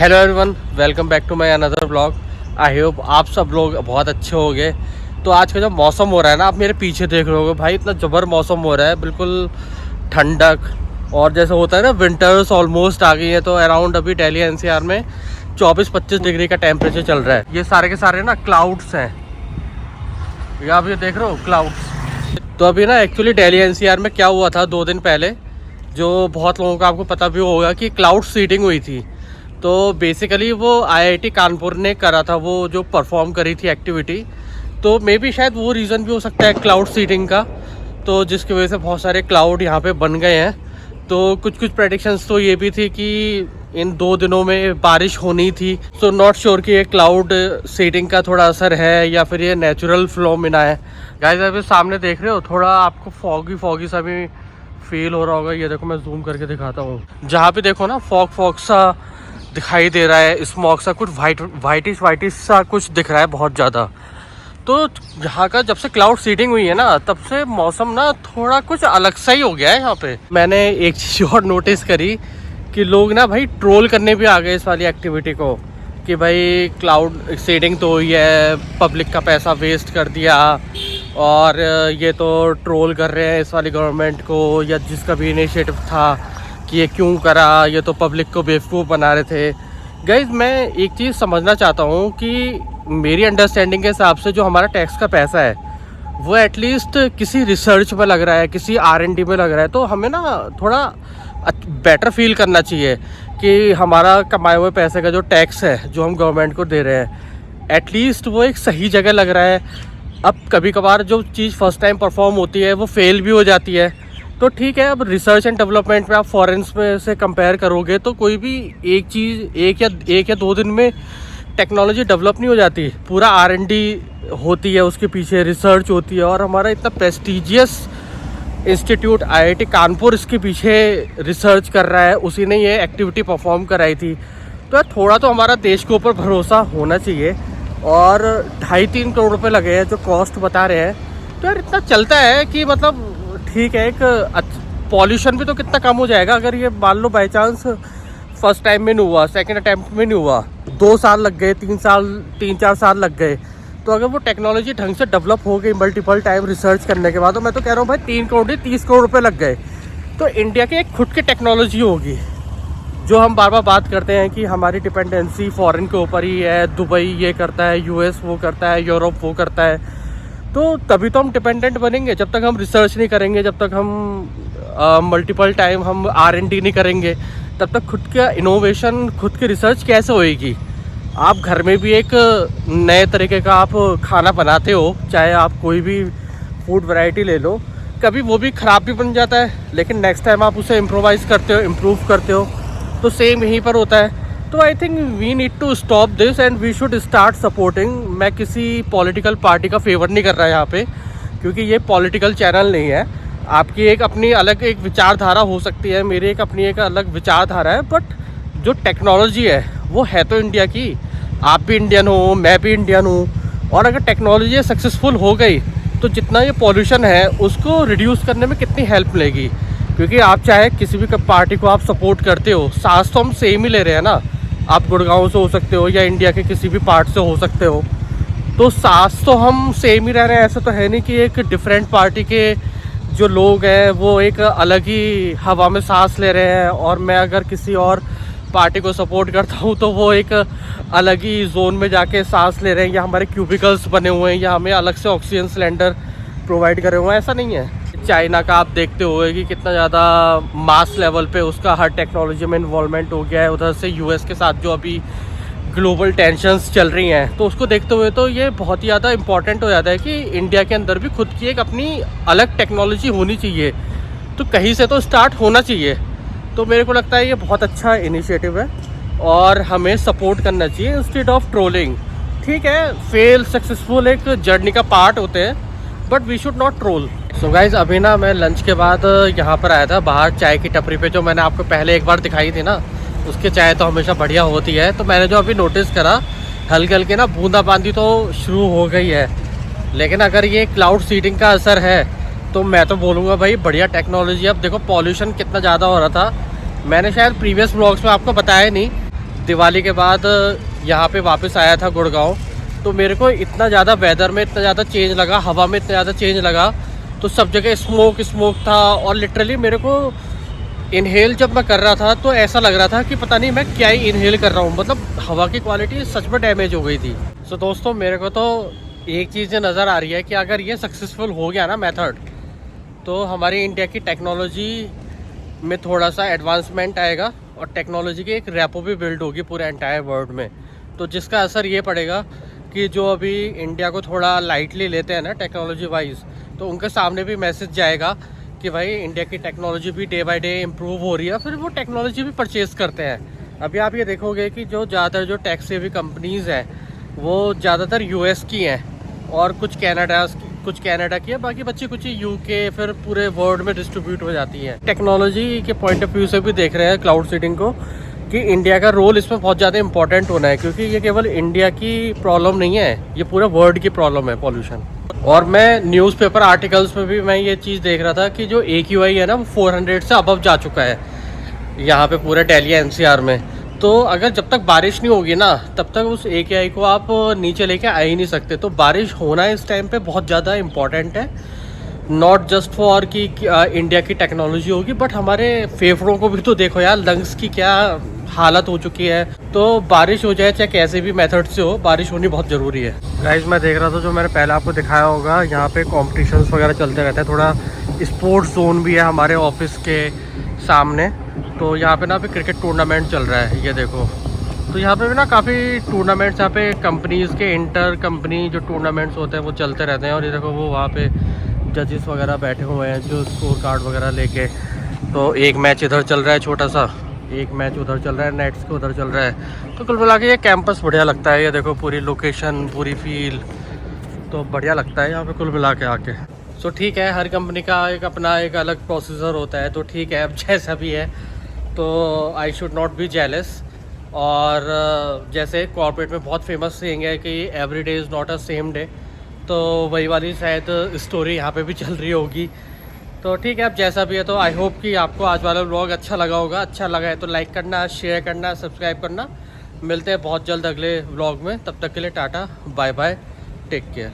Hello everyone, welcome back to my another blog. I hope आप सब लोग बहुत अच्छे होंगे। तो आज का जो मौसम हो रहा है ना, आप मेरे पीछे देख रहे होगे भाई, इतना ज़बर मौसम हो रहा है, बिल्कुल ठंडक। और जैसे होता है ना, विंटर्स ऑलमोस्ट आ गई है। तो अराउंड अभी दिल्ली एनसीआर में 24-25 डिग्री का टेम्परेचर चल रहा है। ये सारे के सारे ना क्लाउड्स हैं, ये आप ये देख रहे हो क्लाउड्स। तो अभी ना एक्चुअली दिल्ली एनसीआर में क्या हुआ था 2 दिन पहले, जो बहुत लोगों को आपको पता भी होगा कि क्लाउड सीडिंग हुई थी। तो बेसिकली वो आईआईटी कानपुर ने करा था, वो जो परफॉर्म करी थी एक्टिविटी। तो मे बी शायद वो रीज़न भी हो सकता है क्लाउड सीडिंग का, तो जिसकी वजह से बहुत सारे क्लाउड यहाँ पे बन गए हैं। तो कुछ प्रेडिक्शंस तो ये भी थी कि इन 2 दिनों में बारिश होनी थी। सो नॉट श्योर कि ये क्लाउड सीडिंग का थोड़ा असर है या फिर ये नेचुरल फिनोमेना है। गाइस अभी सामने देख रहे हो, थोड़ा आपको फॉगी सा भी फील हो रहा होगा। ये देखो, मैं जूम करके दिखाता हूँ। जहाँ पे देखो ना, फॉग सा दिखाई दे रहा है, स्मॉग सा, कुछ वाइटिश सा कुछ दिख रहा है बहुत ज़्यादा। तो यहाँ का जब से क्लाउड सीडिंग हुई है ना, तब से मौसम ना थोड़ा कुछ अलग सा ही हो गया है यहाँ पे। मैंने एक चीज़ और नोटिस करी कि लोग ना भाई ट्रोल करने भी आ गए इस वाली एक्टिविटी को, कि भाई क्लाउड सीडिंग तो हुई है, पब्लिक का पैसा वेस्ट कर दिया, और ये तो ट्रोल कर रहे हैं इस वाली गवर्नमेंट को, या जिसका भी इनिशिएटिव था कि ये क्यों करा, ये तो पब्लिक को बेवकूफ़ बना रहे थे। गाइज मैं एक चीज़ समझना चाहता हूँ कि मेरी अंडरस्टैंडिंग के हिसाब से जो हमारा टैक्स का पैसा है वो एटलीस्ट किसी रिसर्च में लग रहा है, किसी R&D में लग रहा है। तो हमें ना थोड़ा बेटर फील करना चाहिए कि हमारा कमाए हुए पैसे का जो टैक्स है, जो हम गवर्नमेंट को दे रहे हैं, एटलीस्ट वो एक सही जगह लग रहा है। अब कभी कभार जो चीज़ फर्स्ट टाइम परफॉर्म होती है वो फेल भी हो जाती है, तो ठीक है। अब रिसर्च एंड डेवलपमेंट में आप फॉरेन्स में से कंपेयर करोगे तो कोई भी एक चीज़ एक या 2 दिन में टेक्नोलॉजी डेवलप नहीं हो जाती। पूरा R&D होती है, उसके पीछे रिसर्च होती है, और हमारा इतना प्रेस्टीजियस इंस्टीट्यूट IIT कानपुर इसके पीछे रिसर्च कर रहा है, उसी ने ये एक्टिविटी परफॉर्म कराई थी। तो थोड़ा तो हमारा देश के ऊपर भरोसा होना चाहिए। और 2.5-3 करोड़ रुपये लगे हैं जो कॉस्ट बता रहे हैं, तो यार इतना चलता है कि मतलब ठीक है। एक पॉल्यूशन भी तो कितना कम हो जाएगा अगर ये मान लो बाई चांस फर्स्ट टाइम में नहीं हुआ, सेकंड अटैम्प्ट में नहीं हुआ, 2 साल लग गए, 3-4 साल लग गए। तो अगर वो टेक्नोलॉजी ढंग से डेवलप हो गई मल्टीपल टाइम रिसर्च करने के बाद, तो मैं तो कह रहा हूँ भाई 3 करोड़ नहीं 30 करोड़ रुपये लग गए, तो इंडिया की एक खुद की टेक्नोलॉजी होगी। जो हम बार बार बात करते हैं कि हमारी डिपेंडेंसी फॉरेन के ऊपर ही है, दुबई ये करता है, US वो करता है, यूरोप वो करता है, तो तभी तो हम डिपेंडेंट बनेंगे। जब तक हम रिसर्च नहीं करेंगे, जब तक हम मल्टीपल टाइम हम R&D नहीं करेंगे, तब तक खुद का इनोवेशन, खुद की रिसर्च कैसे होएगी। आप घर में भी एक नए तरीके का आप खाना बनाते हो, चाहे आप कोई भी फूड वैरायटी ले लो, कभी वो भी ख़राब भी बन जाता है, लेकिन नेक्स्ट टाइम आप उसे इम्प्रोवाइज़ करते हो, इम्प्रूव करते हो। तो सेम यहीं पर होता है। तो I think we need to stop this and we should start supporting. मैं किसी पॉलिटिकल पार्टी का फेवर नहीं कर रहा है यहाँ पे, क्योंकि ये पॉलिटिकल चैनल नहीं है। आपकी एक अपनी अलग एक विचारधारा हो सकती है, मेरी एक अपनी एक अलग विचारधारा है, बट जो टेक्नोलॉजी है वो है तो इंडिया की। आप भी इंडियन हो, मैं भी इंडियन हूँ, और अगर टेक्नोलॉजी सक्सेसफुल हो गई तो जितना ये पॉल्यूशन है उसको रिड्यूस करने में कितनी हेल्प मिलेगी। क्योंकि आप चाहे किसी भी पार्टी को आप सपोर्ट करते हो, सांस तो हम सेम ही ले रहे हैं ना। आप गुड़गांव से हो सकते हो या इंडिया के किसी भी पार्ट से हो सकते हो, तो सांस तो हम सेम ही रह रहे हैं। ऐसा तो है नहीं कि एक डिफरेंट पार्टी के जो लोग हैं वो एक अलग ही हवा में सांस ले रहे हैं, और मैं अगर किसी और पार्टी को सपोर्ट करता हूँ तो वो एक अलग ही जोन में जाके सांस ले रहे हैं, या हमारे क्यूबिकल्स बने हुए हैं, या हमें अलग से ऑक्सीजन सिलेंडर प्रोवाइड करे हुए हैं। ऐसा नहीं है। चाइना का आप देखते होंगे कि कितना ज़्यादा मास लेवल पे उसका हर टेक्नोलॉजी में इन्वॉल्वमेंट हो गया है। उधर से US के साथ जो अभी ग्लोबल टेंशन्स चल रही हैं, तो उसको देखते हुए तो ये बहुत ही ज़्यादा इम्पॉर्टेंट हो जाता है कि इंडिया के अंदर भी खुद की एक अपनी अलग टेक्नोलॉजी होनी चाहिए। तो कहीं से तो स्टार्ट होना चाहिए। तो मेरे को लगता है ये बहुत अच्छा इनिशिएटिव है और हमें सपोर्ट करना चाहिए इंस्टेड ऑफ ट्रोलिंग। ठीक है, फेल सक्सेसफुल एक जर्नी का पार्ट होते हैं, but we should not troll. So guys अभी ना मैं लंच के बाद यहाँ पर आया था बाहर चाय की टपरी पे, जो मैंने आपको पहले एक बार दिखाई थी ना, उसकी चाय तो हमेशा बढ़िया होती है। तो मैंने जो अभी नोटिस करा, हल्की हल्की ना बूंदाबांदी तो शुरू हो गई है। लेकिन अगर ये क्लाउड सीडिंग का असर है तो मैं तो बोलूँगा भाई बढ़िया टेक्नोलॉजी। अब देखो पॉल्यूशन कितना ज़्यादा हो रहा था, मैंने शायद प्रीवियस ब्लॉग्स में आपको बताया नहीं, दिवाली के बाद यहाँ पे वापस आया था गुड़गांव, तो मेरे को इतना ज़्यादा वेदर में इतना ज़्यादा चेंज लगा, हवा में इतना ज़्यादा चेंज लगा, तो सब जगह स्मोक था। और लिटरली मेरे को इनहेल जब मैं कर रहा था तो ऐसा लग रहा था कि पता नहीं मैं क्या ही इनहेल कर रहा हूँ, मतलब हवा की क्वालिटी सच में डैमेज हो गई थी। सो दोस्तों मेरे को तो एक चीज़ नज़र आ रही है कि अगर ये सक्सेसफुल हो गया ना मेथड, तो हमारी इंडिया की टेक्नोलॉजी में थोड़ा सा एडवांसमेंट आएगा और टेक्नोलॉजी की एक रैपो भी बिल्ड होगी पूरे एंटायर वर्ल्ड में। तो जिसका असर ये पड़ेगा कि जो अभी इंडिया को थोड़ा लाइटली लेते हैं ना टेक्नोलॉजी वाइज, तो उनके सामने भी मैसेज जाएगा कि भाई इंडिया की टेक्नोलॉजी भी डे बाय डे इम्प्रूव हो रही है, फिर वो टेक्नोलॉजी भी परचेज़ करते हैं। अभी आप ये देखोगे कि जो ज़्यादातर जो टैक्स सेवी कंपनीज़ हैं वो ज़्यादातर यूएस की हैं और कुछ कनाडा की है, बाकी बच्ची कुछ यूके, फिर पूरे वर्ल्ड में डिस्ट्रीब्यूट हो जाती हैं। टेक्नोलॉजी के पॉइंट ऑफ व्यू से भी देख रहे हैं क्लाउड सीडिंग को कि इंडिया का रोल इसमें बहुत ज़्यादा इंपॉर्टेंट होना है, क्योंकि ये केवल इंडिया की प्रॉब्लम नहीं है, ये पूरे वर्ल्ड की प्रॉब्लम है पॉल्यूशन। और मैं न्यूज़पेपर आर्टिकल्स में भी मैं ये चीज़ देख रहा था कि जो AQI है ना वो 400 से अबव जा चुका है यहाँ पे पूरे दिल्ली NCR में। तो अगर जब तक बारिश नहीं होगी ना तब तक उस AQI को आप नीचे लेके आ ही नहीं सकते। तो बारिश होना इस टाइम पे बहुत ज़्यादा इम्पॉर्टेंट है, नॉट जस्ट फॉर कि इंडिया की टेक्नोलॉजी होगी, बट हमारे फेफड़ों को भी तो देखो यार, लंग्स की क्या हालत हो चुकी है। तो बारिश हो जाए चाहे कैसे भी मेथड से हो, बारिश होनी बहुत ज़रूरी है। गाइस मैं देख रहा था, जो मैंने पहले आपको दिखाया होगा, यहाँ पे कॉम्पिटिशन्स वगैरह चलते रहते हैं, थोड़ा स्पोर्ट्स जोन भी है हमारे ऑफिस के सामने। तो यहाँ पे ना अभी क्रिकेट टूर्नामेंट चल रहा है, ये देखो। तो यहाँ पे भी ना काफ़ी टूर्नामेंट्स, यहाँ पे कंपनीज़ के इंटर कंपनी जो टूर्नामेंट्स होते हैं वो चलते रहते हैं। और ये देखो वो वहाँ पे जजेस वगैरह बैठे हुए हैं जो स्कोर कार्ड वगैरह लेके। तो एक मैच इधर चल रहा है छोटा सा, एक मैच उधर चल रहा है, नेट्स के उधर चल रहा है। तो कुल मिला के ये कैंपस बढ़िया लगता है, ये देखो पूरी लोकेशन, पूरी फील, तो बढ़िया लगता है यहाँ पे कुल मिला के आके। सो ठीक है, हर कंपनी का एक अपना एक अलग प्रोसीजर होता है, तो ठीक है अब जैसा भी है। तो I should not be jealous. और जैसे कॉर्पोरेट में बहुत फेमस सेइंग है कि every day is not a same day, तो वही वाली शायद स्टोरी यहाँ पे भी चल रही होगी। तो ठीक है अब जैसा भी है। तो आई होप कि आपको आज वाला व्लॉग अच्छा लगा होगा। अच्छा लगा है तो लाइक करना, शेयर करना, सब्सक्राइब करना। मिलते हैं बहुत जल्द अगले व्लॉग में, तब तक के लिए tata bye bye, take care.